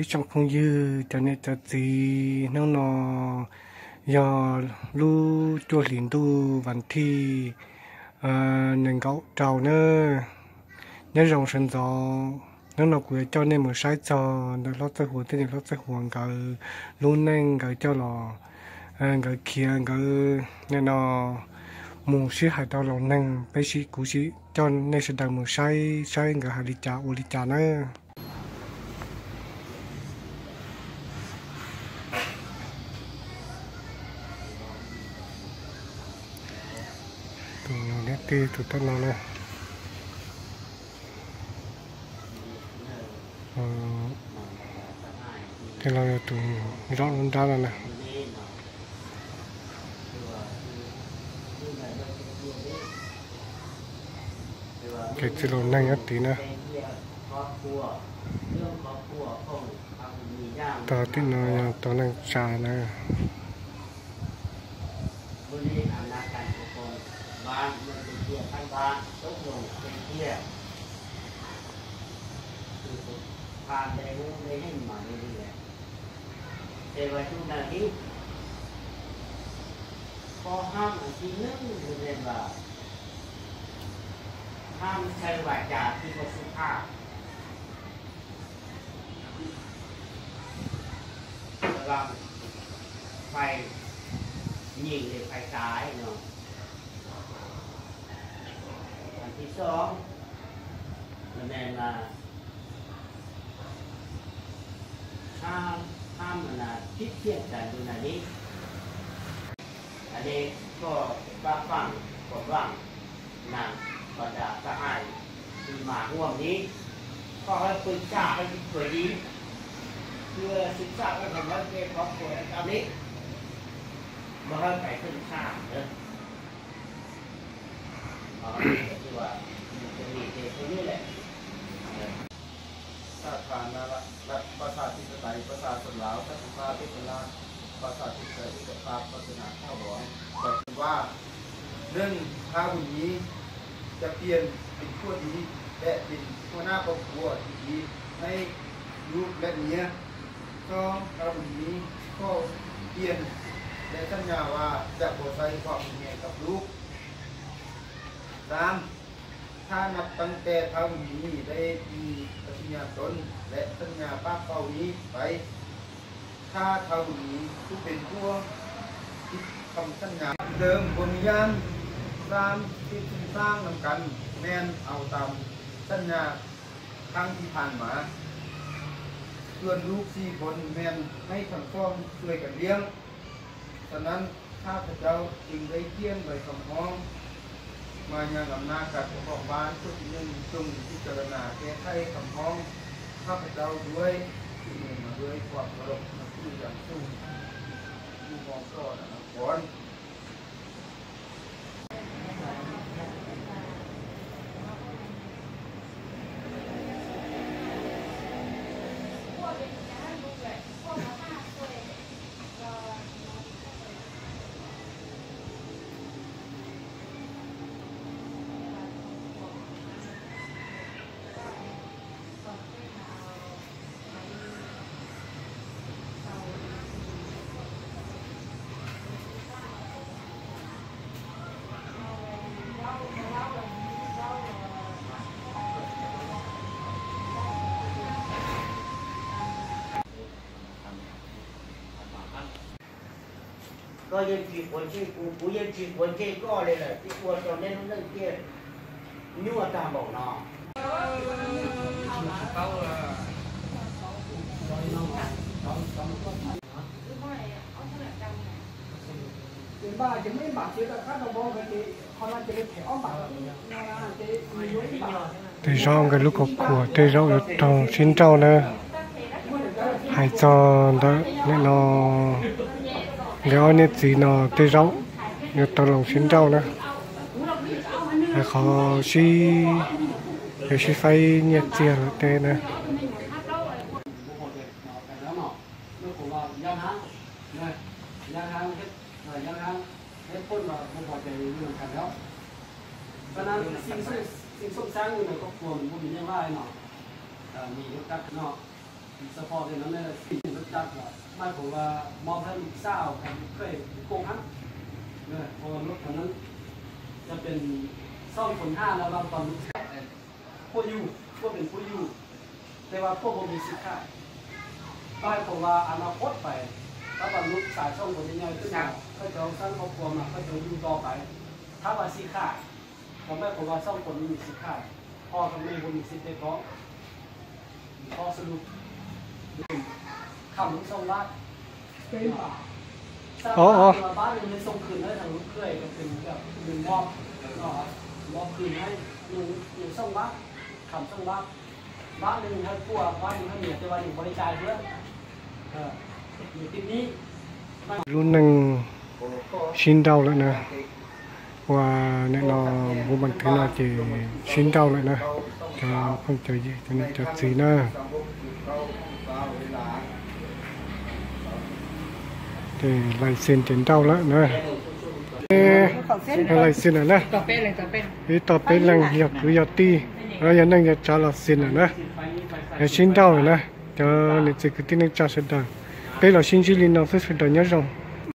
mấy trong không dư cho nên cho gì nó do lu chua liền tu vẫn thi nên gấu trâu nữa nhớ rồng sân gió nó cũng cho nên một sai cho nó lót tới hồ thế này lót tới hồ cái luôn nên cái cho lò cái kia cái nên nó mù xí hải tàu lòng năng bác sĩ cú sĩ cho nên sẽ đào một sai cái hải đi chả ô đi chả nữa tụi nó nét tê tụi tao nó này thế là tụi rõ ra là này cái chế độ này tí nữa tao tin nó tao năng trà nữa có ham ở trên nước nên là ham xây vài trà khi có sự tha làm phải nhìn để phải trái nữaอันที่สองnên là ham là tiết kiệm tại nơi nàyอันนี้ก็บางฝั่งก็ว่างนางก็จะสหายที่มาห่วงนี้ก็ให้ปรึกษาให้เกิดดีเพื่อศึกษาให้ทำให้เป็นครอบครัวอันนี้มาให้ไปศึกษาเนอะก็คือว่าจะมีเด็กคนนี้แหละสาธารณรัฐประชาธิปไตยประชาชนลาวทัศนภาพเป็นลาวประชาธิปไตยที่ภาพพัฒนาข้าวหลวงบอกว่าเรื่องข้าวนี้จะเปลี่ยนเป็นขั้วดีและเป็นหัวหน้าครอบครัวที่ดีให้ลูกและเมียก็ข้าวนี้ก็เปลี่ยนและสัญญาว่าจะบ่ใส่ความเมียกับลูกถ้านับตั้งแต่ข้าวนี้ได้มีปฏิญาณตนและสัญญาป้าเป้านี้ไปถ้าข้าวนี้ผู้เป็นผู้ที่ทำสัญญาเดิมบนยานที่สร้างนำกันแม่นเอาตามสัญญาครั้งที่ผ่านมาส่วนลูก4 คนแม่นให้ทั้งสองช่วยกันเลี้ยงฉะนั้นข้าพเจ้าจึงได้เขียนใบคำร้องมายังอำนาจการปกครองบ้านทุกหนึ่งจงพิจารณาแก้ไขคำร้องข้าพเจ้าด้วยที่มีมาด้วยความเคารพนับถืออย่างสูงผู้มองก็นะครับก่อนก็ยังจีบคนชื่อกูยังจีบคนชื่อก็เลยแหละที่ควรตอนนี้เรื่องเกี่ยยั่วตามบอกน้องthì do cái lúc của thì do trong xin trâu nữa hay cho đó nên nó nếu anh gì nó tê rau như tao lòng xin rau nữa khó phải nhiệt tiền tê nữa cho nên sinh sống sáng như này có cuồng có mình như vậy nọมียกตักนอก เฉพาะในนั้นเนี่ยสิ่งที่จัดว่าไม่ผมว่ามองให้ลูกสาวกับลูกเคยโกงฮันเนี่ยเพราะว่ารถคันนั้นจะเป็นซ่อมคนห้าแล้วเราตอนลูกพวกอยู่พวกเป็นผู้อยู่แต่ว่าพวกผมมีสิทธิ์ค่าก็ให้ผมว่าอนาคตไปถ้าบรรลุสายช่องคนยังไงขึ้นมาก็จะสร้างครอบครัวมาก็จะอยู่ต่อไปถ้าว่าสิทธิ์ค่าผมไม่ผมว่าช่องคนมีสิทธิ์ค่าพ่อกับแม่คนมีสิทธิ์ได้ท้องพอสรุปคำของช่องวัดเป็นป่าบ้านมันส่งคืนให้ทางลูกเคยเป็นแบบเป็นมอบคืนให้อยู่ช่องวัดคำช่องวัดบ้านหนึ่งให้พวกบ้านหนึ่งให้เหนียวแต่ว่าอยู่บริจาคเพื่ออยู่ที่นี้รุ่นหนึ่งชินเดาแล้วนะว่าแน่นอนบุบันทึกน่าจะชินเดาแล้วนะจะเพิ่งจะยี่จะสีหน้าแต่ลายเส้นเต็มเดาแล้วนะลายเส้นนะต่อเป็นเลยต่อเป็นต่อเป็นแรงหยดหรือหยดตีแล้วยังนั่งจะจ่าลายเส้นนะแต่ชินเดาเลยนะจะเนี่ยจะคือที่นั่งจ่าสุดาเป็นเราชินชิลินเราฝึกสุดาเนี่ยจง